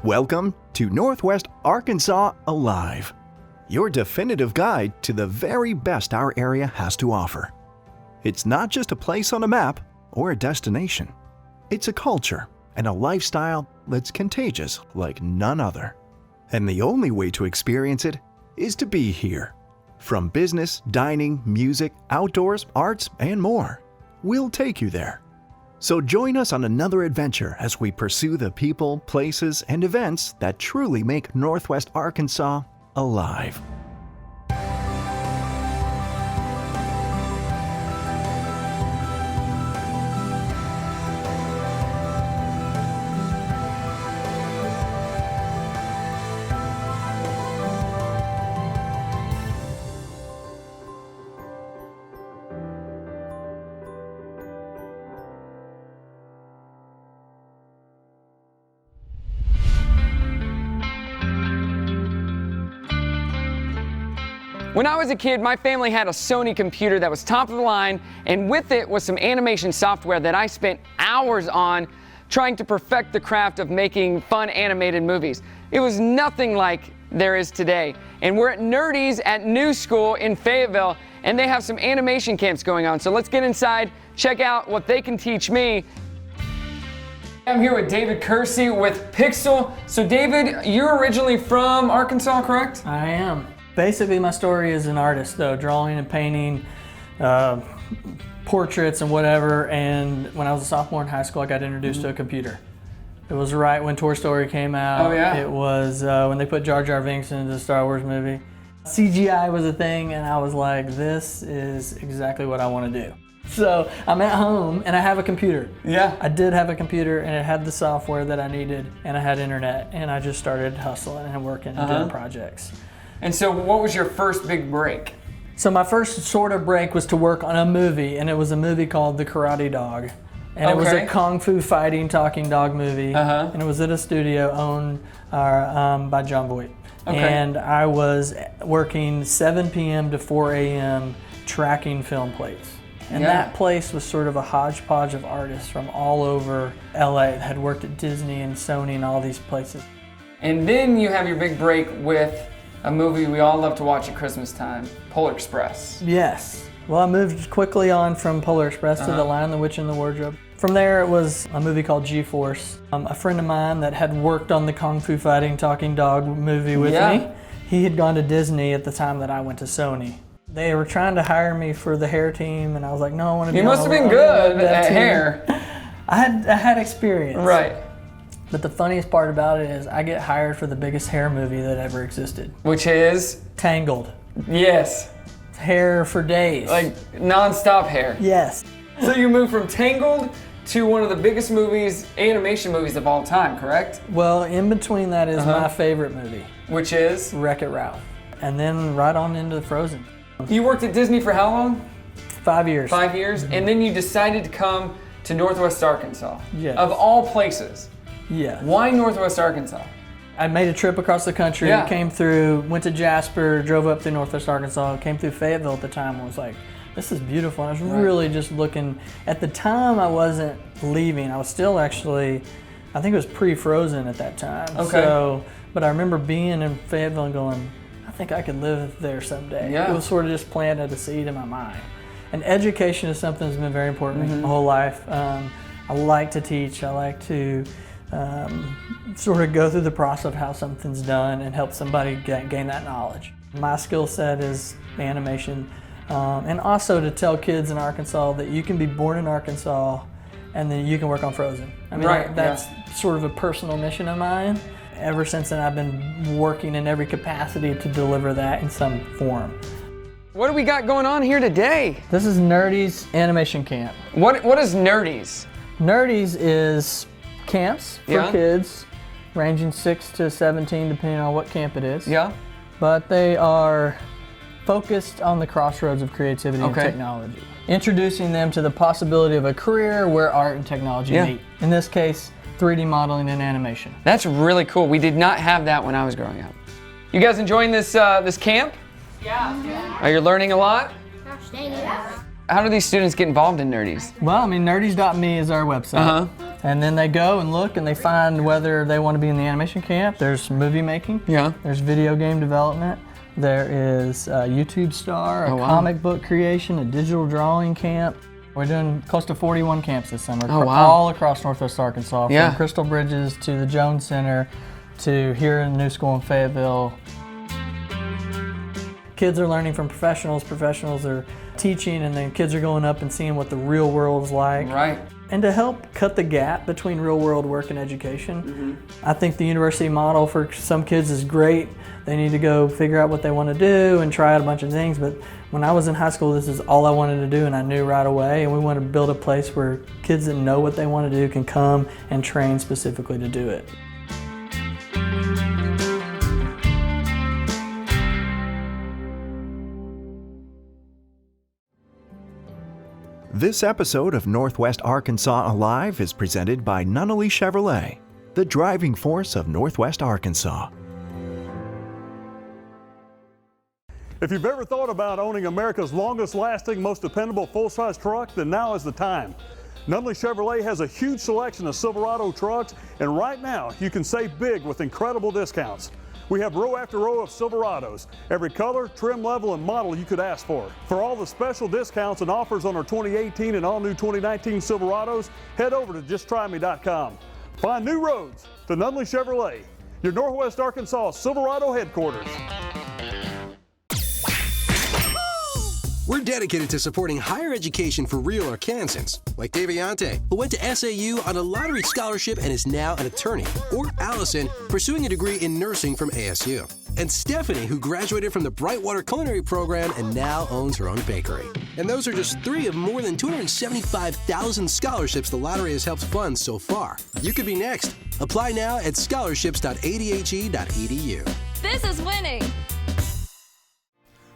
Welcome to Northwest Arkansas Alive, your definitive guide to the very best our area has to offer. It's not just a place on a map or a destination. It's a culture and a lifestyle that's contagious like none other. And the only way to experience it is to be here. From business, dining, music, outdoors, arts, and more, we'll take you there. So join us on another adventure as we pursue the people, places, and events that truly make Northwest Arkansas alive. When I was a kid, my family had a Sony computer that was top of the line, and with it was some animation software that I spent hours on trying to perfect the craft of making fun animated movies. It was nothing like there is today. And we're at Nerdy's at New School in Fayetteville, and they have some animation camps going on. So let's get inside, check out what they can teach me. I'm here with David Kersey with Pixel. So David, you're originally from Arkansas, correct? I am. Basically, my story is an artist, though, drawing and painting, portraits and whatever. And when I was a sophomore in high school, I got introduced to a computer. It was right when Toy Story came out. Oh, yeah? It was when they put Jar Jar Binks into the Star Wars movie. CGI was a thing, and I was like, this is exactly what I want to do. So I'm at home, and I have a computer. Yeah. I did have a computer, and it had the software that I needed, and I had internet, and I just started hustling and working and doing projects. And so what was your first big break? So my first sort of break was to work on a movie, and it was a movie called The Karate Dog. And it was a kung fu fighting talking dog movie, and it was at a studio owned by John Voight. And I was working 7 p.m. to 4 a.m. tracking film plates. And that place was sort of a hodgepodge of artists from all over LA that had worked at Disney and Sony and all these places. And then you have your big break with a movie we all love to watch at Christmas time, Polar Express. Yes. Well, I moved quickly on from Polar Express to The Lion, the Witch, and the Wardrobe. From there, it was a movie called G-Force. A friend of mine that had worked on the Kung Fu Fighting Talking Dog movie with me, he had gone to Disney at the time that I went to Sony. They were trying to hire me for the hair team, and I was like, no, I want to be You must have been good at hair. I had experience. Right. But the funniest part about it is I get hired for the biggest hair movie that ever existed. Which is? Tangled. Yes. Hair for days. Like non-stop hair. Yes. So you moved from Tangled to one of the biggest movies, animation movies of all time, correct? Well, in between that is my favorite movie. Which is? Wreck-It Ralph. And then right on into Frozen. You worked at Disney for how long? 5 years. 5 years? And then you decided to come to Northwest Arkansas. Yes. Of all places. Yeah. Why Northwest Arkansas? I made a trip across the country, came through, went to Jasper, drove up through Northwest Arkansas, came through Fayetteville at the time, and was like, this is beautiful. And I was really just looking. At the time, I wasn't leaving. I was still actually, I think it was pre-Frozen at that time. Okay. So, but I remember being in Fayetteville and going, I think I could live there someday. Yeah. It was sort of just planted a seed in my mind. And education is something that's been very important to me my whole life. I like to teach. I like to sort of go through the process of how something's done and help somebody gain that knowledge. My skill set is animation, and also to tell kids in Arkansas that you can be born in Arkansas and then you can work on Frozen. I mean, that's sort of a personal mission of mine. Ever since then, I've been working in every capacity to deliver that in some form. What do we got going on here today? This is Nerdy's Animation Camp. What is Nerdy's? Nerdy's is camps for kids, ranging 6 to 17, depending on what camp it is. Yeah. But they are focused on the crossroads of creativity and technology, introducing them to the possibility of a career where art and technology meet. In this case, 3D modeling and animation. That's really cool. We did not have that when I was growing up. You guys enjoying this this camp? Yeah. Are you learning a lot? Gosh dang it. How do these students get involved in Nerdy's? Well, I mean, nerdies.me is our website. And then they go and look and they find whether they want to be in the animation camp. There's movie making. Yeah. There's video game development. There is a YouTube star, a comic book creation, a digital drawing camp. We're doing close to 41 camps this summer, all across Northwest Arkansas, from Crystal Bridges to the Jones Center to here in the new school in Fayetteville. Kids are learning from professionals. Professionals are teaching, and then kids are going up and seeing what the real world is like. Right. And to help cut the gap between real world work and education, I think the university model for some kids is great. They need to go figure out what they want to do and try out a bunch of things. But when I was in high school, this is all I wanted to do, and I knew right away. And we want to build a place where kids that know what they want to do can come and train specifically to do it. This episode of Northwest Arkansas Alive is presented by Nunnally Chevrolet, the driving force of Northwest Arkansas. If you've ever thought about owning America's longest lasting, most dependable full-size truck, then now is the time. Nunnally Chevrolet has a huge selection of Silverado trucks, and right now you can save big with incredible discounts. We have row after row of Silverados, every color, trim level, and model you could ask for. For all the special discounts and offers on our 2018 and all new 2019 Silverados, head over to justtryme.com. Find new roads to Nunnally Chevrolet, your Northwest Arkansas Silverado headquarters. We're dedicated to supporting higher education for real Arkansans, like Daviante, who went to SAU on a lottery scholarship and is now an attorney, or Allison, pursuing a degree in nursing from ASU, and Stephanie, who graduated from the Brightwater Culinary Program and now owns her own bakery. And those are just 3 of more than 275,000 scholarships the lottery has helped fund so far. You could be next. Apply now at scholarships.adhe.edu. This is winning.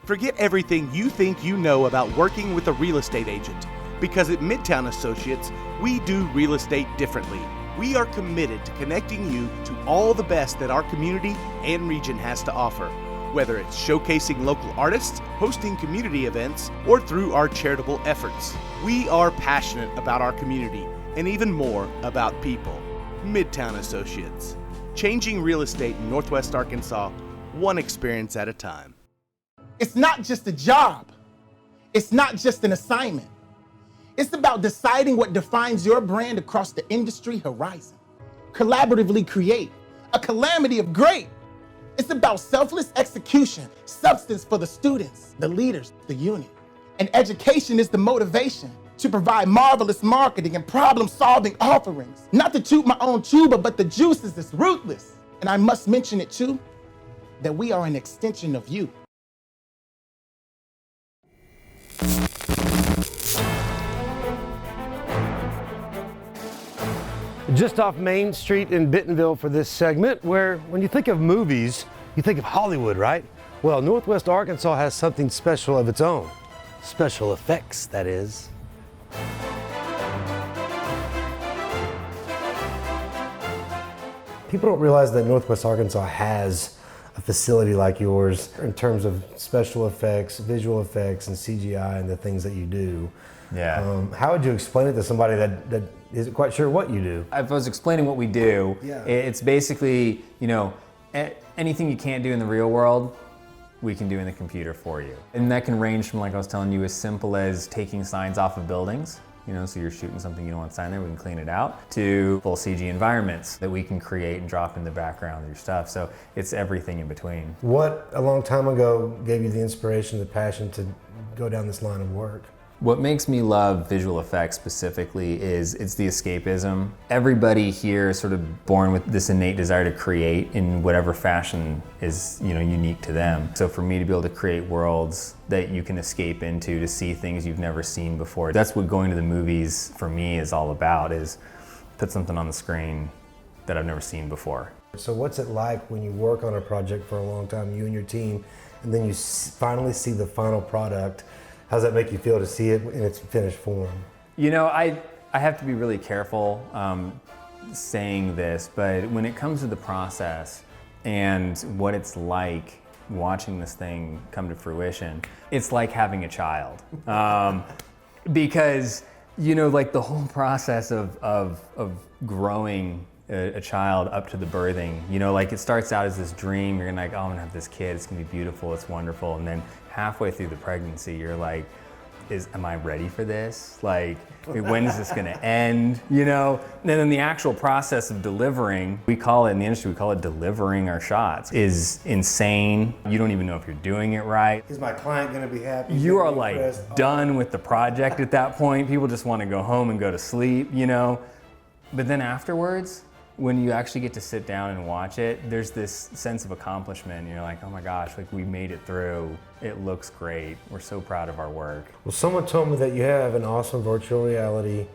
Forget everything you think you know about working with a real estate agent, because at Midtown Associates, we do real estate differently. We are committed to connecting you to all the best that our community and region has to offer, whether it's showcasing local artists, hosting community events, or through our charitable efforts. We are passionate about our community and even more about people. Midtown Associates, changing real estate in Northwest Arkansas, one experience at a time. It's not just a job. It's not just an assignment. It's about deciding what defines your brand across the industry horizon. Collaboratively create a calamity of great. It's about selfless execution, substance for the students, the leaders, the unit. And education is the motivation to provide marvelous marketing and problem-solving offerings. Not to toot my own tuba, but the juice is this ruthless. And I must mention it too, that we are an extension of you. Just off Main Street in Bentonville for this segment, where when you think of movies, you think of Hollywood, right? Well, Northwest Arkansas has something special of its own. Special effects, that is. People don't realize that Northwest Arkansas has a facility like yours in terms of special effects, visual effects, and CGI and the things that you do. Yeah. How would you explain it to somebody that isn't quite sure what you do? If I was explaining what we do, it's basically, anything you can't do in the real world, we can do in the computer for you. And that can range from, like I was telling you, as simple as taking signs off of buildings. So you're shooting something you don't want to sign there, we can clean it out, to full CG environments that we can create and drop in the background of your stuff. So it's everything in between. What, a long time ago, gave you the inspiration, the passion to go down this line of work? What makes me love visual effects specifically is it's the escapism. Everybody here is sort of born with this innate desire to create in whatever fashion is unique to them. So for me to be able to create worlds that you can escape into, to see things you've never seen before, that's what going to the movies for me is all about, is put something on the screen that I've never seen before. So what's it like when you work on a project for a long time, you and your team, and then you finally see the final product? How does that make you feel to see it in its finished form? I have to be really careful saying this, but when it comes to the process and what it's like watching this thing come to fruition, it's like having a child. Because You know, like the whole process of growing a child up to the birthing, you know, like it starts out as this dream, you're gonna like, oh, I'm gonna have this kid, it's gonna be beautiful, it's wonderful, and then halfway through the pregnancy, you're like, am I ready for this? Like, when is this gonna end? You know, and then the actual process of delivering, we call it in the industry, we call it delivering our shots, is insane. You don't even know if you're doing it right. Is my client gonna be happy? You are like done with the project at that point. People just want to go home and go to sleep, you know? But then afterwards, when you actually get to sit down and watch it, there's this sense of accomplishment. You're like, oh my gosh, like we made it through. It looks great. We're so proud of our work. Well, someone told me that you have an awesome virtual reality,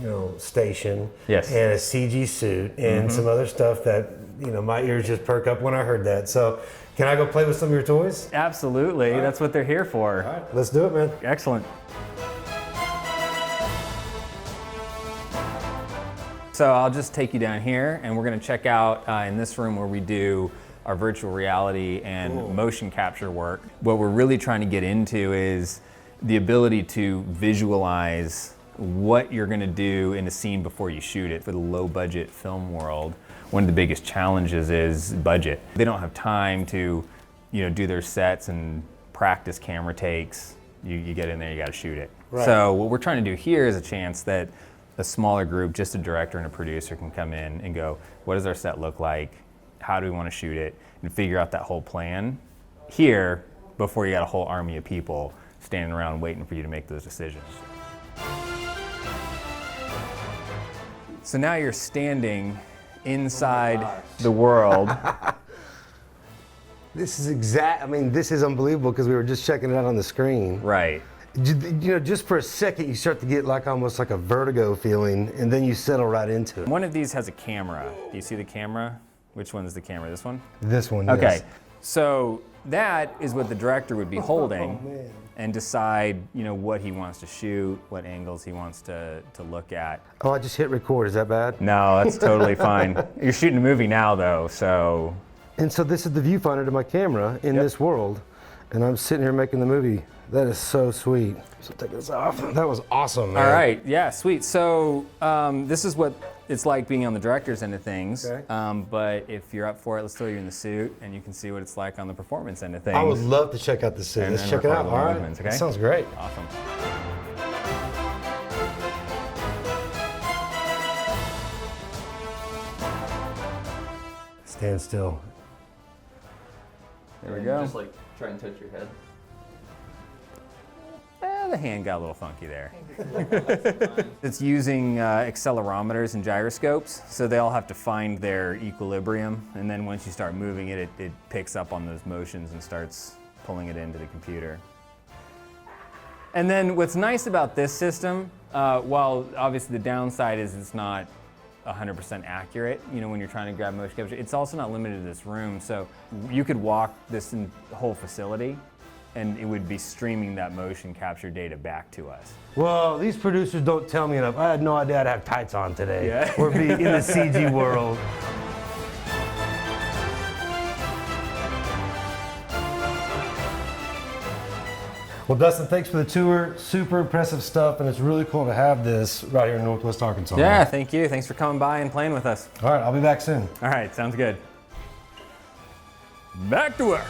you know, station. Yes. And a CG suit and some other stuff that, you know, my ears just perk up when I heard that. So can I go play with some of your toys? Absolutely, that's what they're here for. All right, let's do it, man. Excellent. So I'll just take you down here and we're gonna check out in this room where we do our virtual reality and motion capture work. What we're really trying to get into is the ability to visualize what you're gonna do in a scene before you shoot it. For the low budget film world, one of the biggest challenges is budget. They don't have time to, you know, do their sets and practice camera takes. You get in there, you gotta shoot it. Right. So what we're trying to do here is a chance that a smaller group, just a director and a producer, can come in and go, what does our set look like? How do we want to shoot it? And figure out that whole plan here before you got a whole army of people standing around waiting for you to make those decisions. So now you're standing inside the world. This is unbelievable because we were just checking it out on the screen. Right. You know, just for a second, you start to get like almost like a vertigo feeling, and then you settle right into it. One of these has a camera. Do you see the camera? Which one is the camera? This one? This one, Okay. yes. So that is what the director would be holding and decide, you know, what he wants to shoot, what angles he wants to look at. Oh, I just hit record. Is that bad? No, that's totally fine. You're shooting a movie now, though, so. And so this is the viewfinder to my camera in this world, and I'm sitting here making the movie. That is so sweet. So take this off. That was awesome, man. All right, yeah, sweet. So this is what it's like being on the director's end of things. Okay. But if you're up for it, let's throw you in the suit, and you can see what it's like on the performance end of things. I would love to check out the suit. And Let's then check it out. record All the right. movements, okay? That sounds great. Awesome. Stand still. There we go. Just like try and touch your head. The hand got a little funky there. It's using accelerometers and gyroscopes, so they all have to find their equilibrium, and then once you start moving it, it picks up on those motions and starts pulling it into the computer. And then what's nice about this system, while obviously the downside is it's not 100% accurate, you know, when you're trying to grab motion capture, it's also not limited to this room, so you could walk this whole facility and it would be streaming that motion capture data back to us. Well, these producers don't tell me enough. I had no idea I'd have tights on today. Yeah. Or be in the CG world. Well, Dustin, thanks for the tour. Super impressive stuff, and it's really cool to have this right here in Northwest Arkansas. Yeah, thank you. Thanks for coming by and playing with us. All right, I'll be back soon. All right, sounds good. Back to work.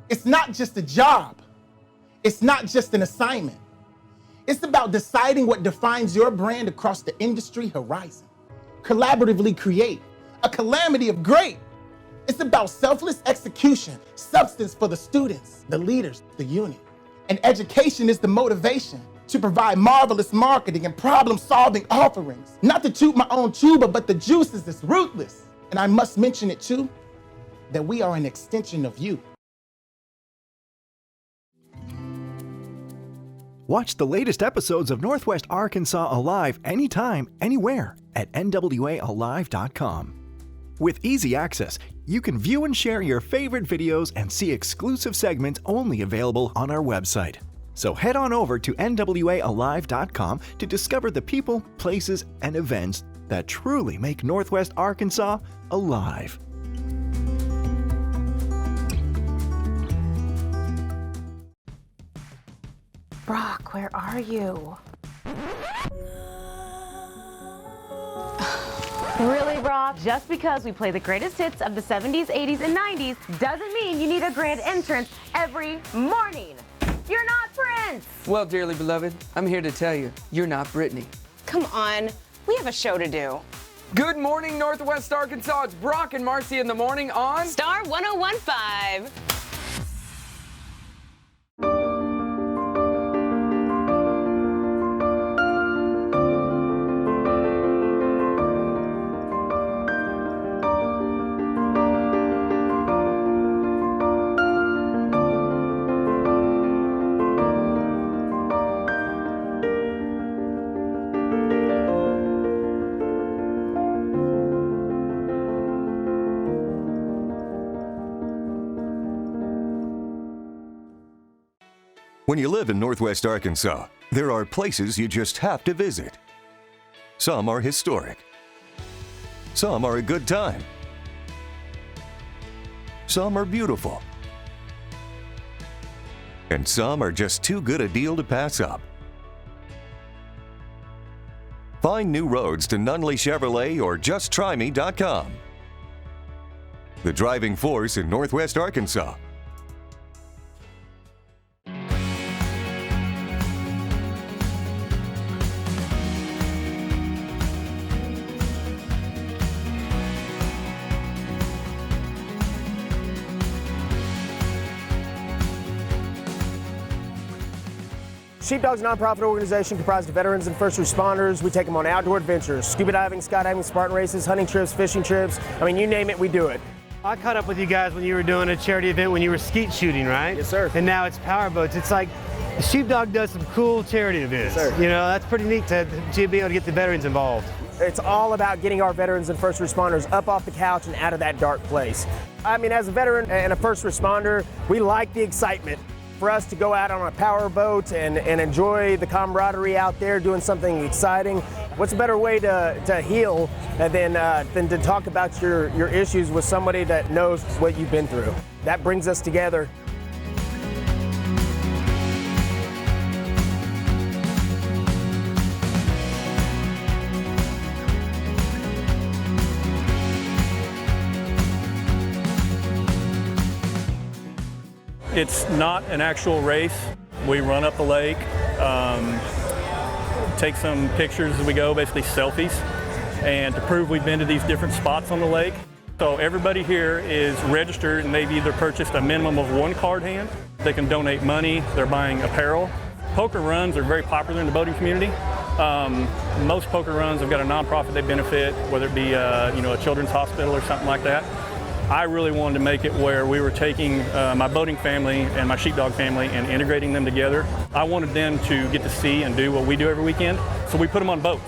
It's not just a job. It's not just an assignment. It's about deciding what defines your brand across the industry horizon. Collaboratively create a calamity of great. It's about selfless execution, substance for the students, the leaders, the unit. And education is the motivation to provide marvelous marketing and problem-solving offerings. Not to toot my own tuba, but the juice is this ruthless. And I must mention it too, that we are an extension of you. Watch the latest episodes of Northwest Arkansas Alive anytime, anywhere at NWAAlive.com. With easy access, you can view and share your favorite videos and see exclusive segments only available on our website. So head on over to NWAAlive.com to discover the people, places, and events that truly make Northwest Arkansas alive. Brock, where are you? Really, Brock? Just because we play the greatest hits of the 70s, 80s, and 90s doesn't mean you need a grand entrance every morning. You're not Prince! Well, dearly beloved, I'm here to tell you, you're not Britney. Come on, we have a show to do. Good morning, Northwest Arkansas. It's Brock and Marcy in the morning on Star 1015. When you live in Northwest Arkansas, there are places you just have to visit. Some are historic. Some are a good time. Some are beautiful. And some are just too good a deal to pass up. Find new roads to Nunley Chevrolet or justtryme.com. The driving force in Northwest Arkansas. Sheepdog's a nonprofit organization comprised of veterans and first responders. We take them on outdoor adventures, scuba diving, skydiving, Spartan races, hunting trips, fishing trips. I mean, you name it, we do it. I caught up with you guys when you were doing a charity event when you were skeet shooting, right? Yes, sir. And now it's powerboats. It's like the Sheepdog does some cool charity events. Yes, sir. You know, that's pretty neat to be able to get the veterans involved. It's all about getting our veterans and first responders up off the couch and out of that dark place. I mean, as a veteran and a first responder, we like the excitement. For us to go out on a power boat and enjoy the camaraderie out there doing something exciting. What's a better way to heal than to talk about your issues with somebody that knows what you've been through? That brings us together. It's not an actual race. We run up the lake, take some pictures as we go, basically selfies, and to prove we've been to these different spots on the lake. So everybody here is registered and they've either purchased a minimum of one card hand. They can donate money, they're buying apparel. Poker runs are very popular in the boating community. Most poker runs have got a nonprofit they benefit, whether it be a children's hospital or something like that. I really wanted to make it where we were taking my boating family and my sheepdog family and integrating them together. I wanted them to get to see and do what we do every weekend, so we put them on boats.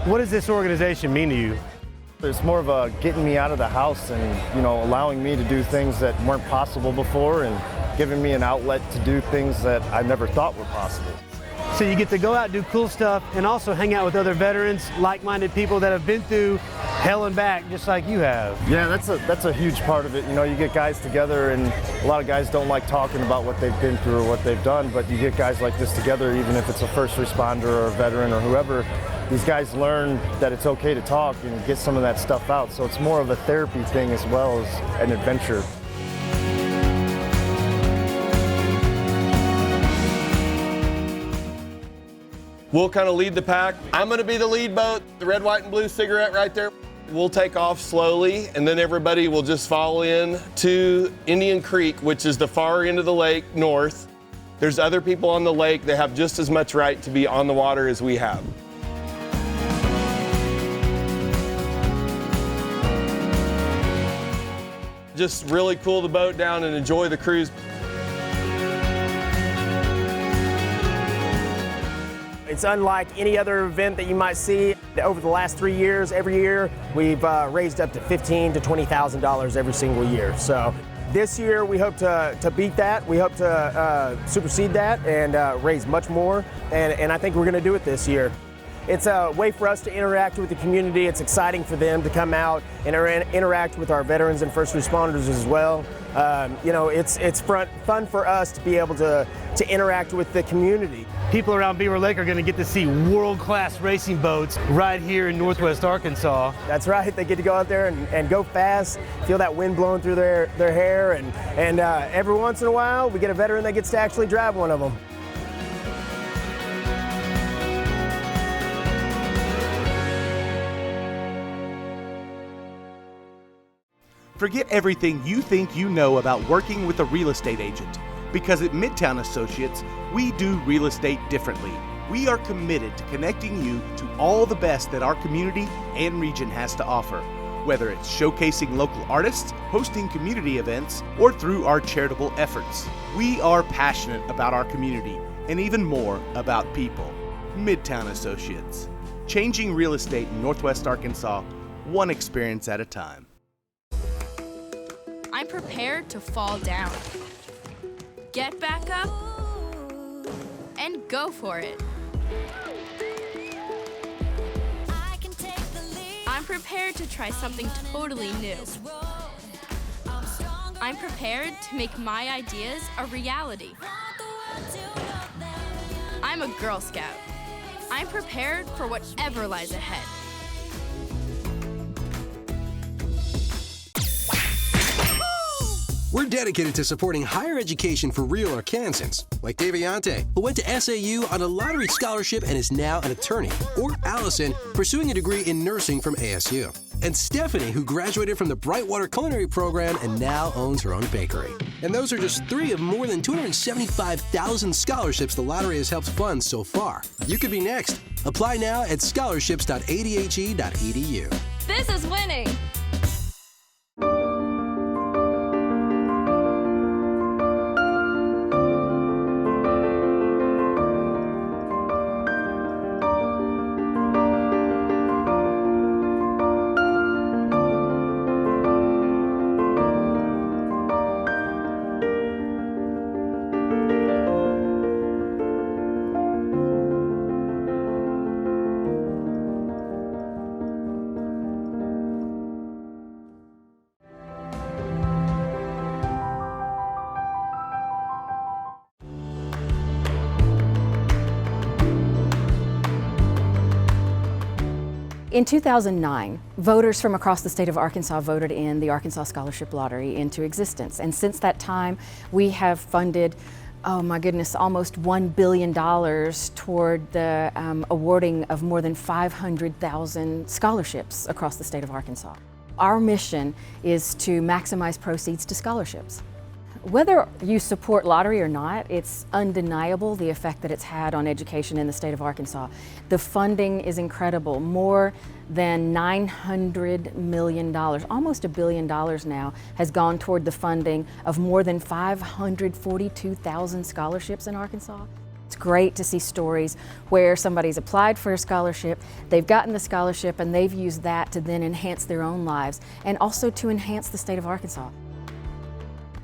What does this organization mean to you? It's more of a getting me out of the house and, allowing me to do things that weren't possible before and giving me an outlet to do things that I never thought were possible. So you get to go out and do cool stuff and also hang out with other veterans, like-minded people that have been through hell and back just like you have. Yeah, that's a huge part of it. You get guys together and a lot of guys don't like talking about what they've been through or what they've done, but you get guys like this together, even if it's a first responder or a veteran or whoever. These guys learn that it's okay to talk and get some of that stuff out. So it's more of a therapy thing as well as an adventure. We'll kind of lead the pack. I'm going to be the lead boat, the red, white, and blue cigarette right there. We'll take off slowly, and then everybody will just follow in to Indian Creek, which is the far end of the lake north. There's other people on the lake that have just as much right to be on the water as we have. Just really cool the boat down and enjoy the cruise. It's unlike any other event that you might see. Over the last 3 years, every year, we've raised up to $15,000 to $20,000 every single year. So this year, we hope to beat that. We hope to supersede that and raise much more. And I think we're going to do it this year. It's a way for us to interact with the community. It's exciting for them to come out and interact with our veterans and first responders as well. You know, it's fun for us to be able to interact with the community. People around Beaver Lake are going to get to see world-class racing boats right here in Northwest Arkansas. That's right. They get to go out there and go fast, feel that wind blowing through their hair, and every once in a while we get a veteran that gets to actually drive one of them. Forget everything you think you know about working with a real estate agent, because at Midtown Associates, we do real estate differently. We are committed to connecting you to all the best that our community and region has to offer, whether it's showcasing local artists, hosting community events, or through our charitable efforts. We are passionate about our community and even more about people. Midtown Associates, changing real estate in Northwest Arkansas, one experience at a time. I'm prepared to fall down, get back up, and go for it. I'm prepared to try something totally new. I'm prepared to make my ideas a reality. I'm a Girl Scout. I'm prepared for whatever lies ahead. We're dedicated to supporting higher education for real Arkansans, like Daviante, who went to SAU on a lottery scholarship and is now an attorney, or Allison, pursuing a degree in nursing from ASU, and Stephanie, who graduated from the Brightwater Culinary Program and now owns her own bakery. And those are just 3 of more than 275,000 scholarships the lottery has helped fund so far. You could be next. Apply now at scholarships.adhe.edu. This is winning. In 2009, voters from across the state of Arkansas voted in the Arkansas Scholarship Lottery into existence. And since that time, we have funded, oh my goodness, almost $1 billion toward the awarding of more than 500,000 scholarships across the state of Arkansas. Our mission is to maximize proceeds to scholarships. Whether you support lottery or not, it's undeniable the effect that it's had on education in the state of Arkansas. The funding is incredible. More than $900 million, almost $1 billion now, has gone toward the funding of more than 542,000 scholarships in Arkansas. It's great to see stories where somebody's applied for a scholarship, they've gotten the scholarship, and they've used that to then enhance their own lives and also to enhance the state of Arkansas.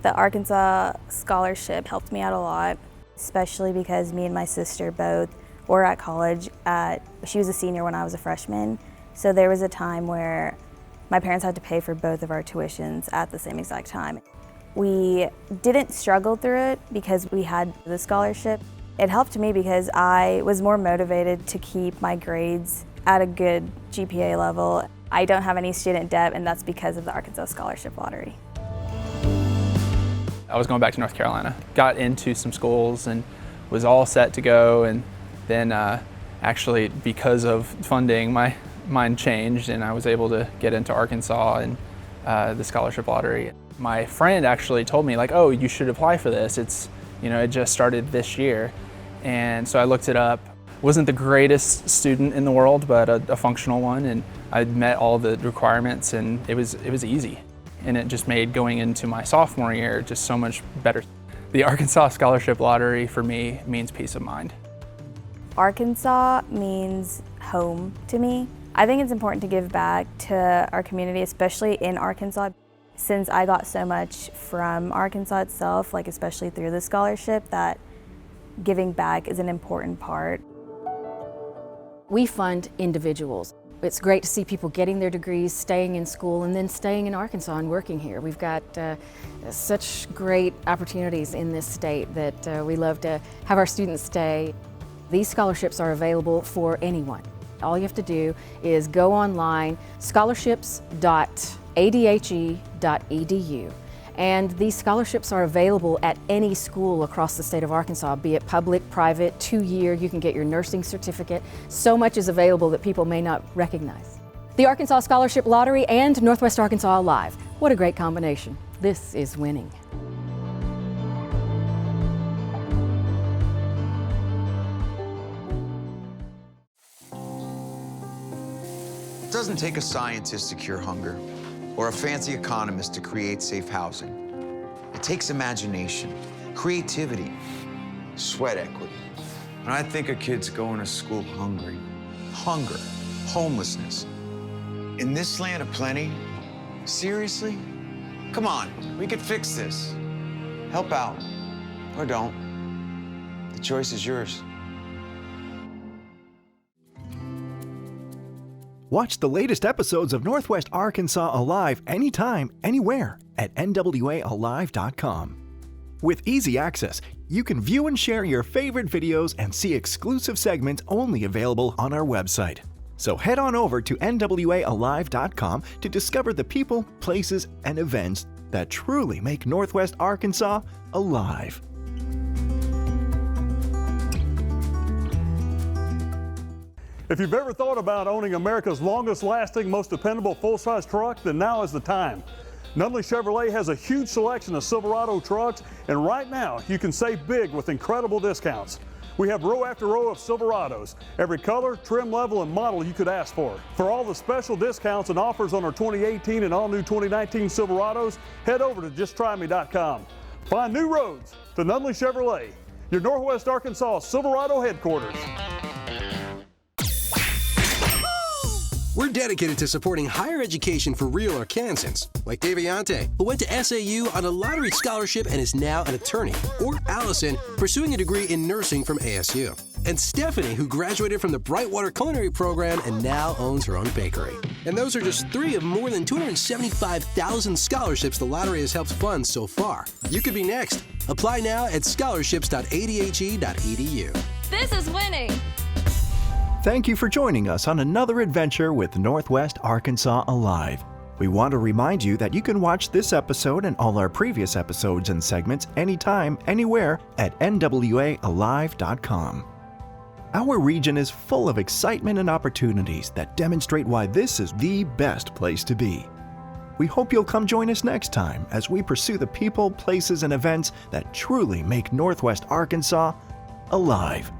The Arkansas Scholarship helped me out a lot, especially because me and my sister both were at college. She was a senior when I was a freshman, so there was a time where my parents had to pay for both of our tuitions at the same exact time. We didn't struggle through it because we had the scholarship. It helped me because I was more motivated to keep my grades at a good GPA level. I don't have any student debt, and that's because of the Arkansas Scholarship Lottery. I was going back to North Carolina, got into some schools and was all set to go, and then actually because of funding my mind changed and I was able to get into Arkansas and the scholarship lottery. My friend actually told me like, oh, you should apply for this. It's, you know, it just started this year. And so I looked it up. Wasn't the greatest student in the world, but a functional one, and I met all the requirements, and it was easy. And it just made going into my sophomore year just so much better. The Arkansas Scholarship Lottery for me means peace of mind. Arkansas means home to me. I think it's important to give back to our community, especially in Arkansas. Since I got so much from Arkansas itself, like especially through the scholarship, that giving back is an important part. We fund individuals. It's great to see people getting their degrees, staying in school, and then staying in Arkansas and working here. We've got such great opportunities in this state that we love to have our students stay. These scholarships are available for anyone. All you have to do is go online, scholarships.adhe.edu. And these scholarships are available at any school across the state of Arkansas, be it public, private, 2-year, you can get your nursing certificate. So much is available that people may not recognize. The Arkansas Scholarship Lottery and Northwest Arkansas Alive. What a great combination. This is winning. It doesn't take a scientist to cure hunger or a fancy economist to create safe housing. It takes imagination, creativity, sweat equity. And I think of kids going to school hungry. Hunger, homelessness. In this land of plenty, seriously? Come on, we could fix this. Help out, or don't. The choice is yours. Watch the latest episodes of Northwest Arkansas Alive anytime, anywhere at NWAAlive.com. With easy access, you can view and share your favorite videos and see exclusive segments only available on our website. So head on over to NWAAlive.com to discover the people, places, and events that truly make Northwest Arkansas alive. If you've ever thought about owning America's longest lasting, most dependable full-size truck, then now is the time. Nunnally Chevrolet has a huge selection of Silverado trucks, and right now you can save big with incredible discounts. We have row after row of Silverados, every color, trim level, and model you could ask for. For all the special discounts and offers on our 2018 and all new 2019 Silverados, head over to justtryme.com. Find new roads to Nunnally Chevrolet, your Northwest Arkansas Silverado headquarters. We're dedicated to supporting higher education for real Arkansans, like Daviante, who went to SAU on a lottery scholarship and is now an attorney, or Allison, pursuing a degree in nursing from ASU, and Stephanie, who graduated from the Brightwater Culinary Program and now owns her own bakery. And those are just 3 of more than 275,000 scholarships the lottery has helped fund so far. You could be next. Apply now at scholarships.adhe.edu. This is winning. Thank you for joining us on another adventure with Northwest Arkansas Alive. We want to remind you that you can watch this episode and all our previous episodes and segments anytime, anywhere at NWAAlive.com. Our region is full of excitement and opportunities that demonstrate why this is the best place to be. We hope you'll come join us next time as we pursue the people, places, and events that truly make Northwest Arkansas alive.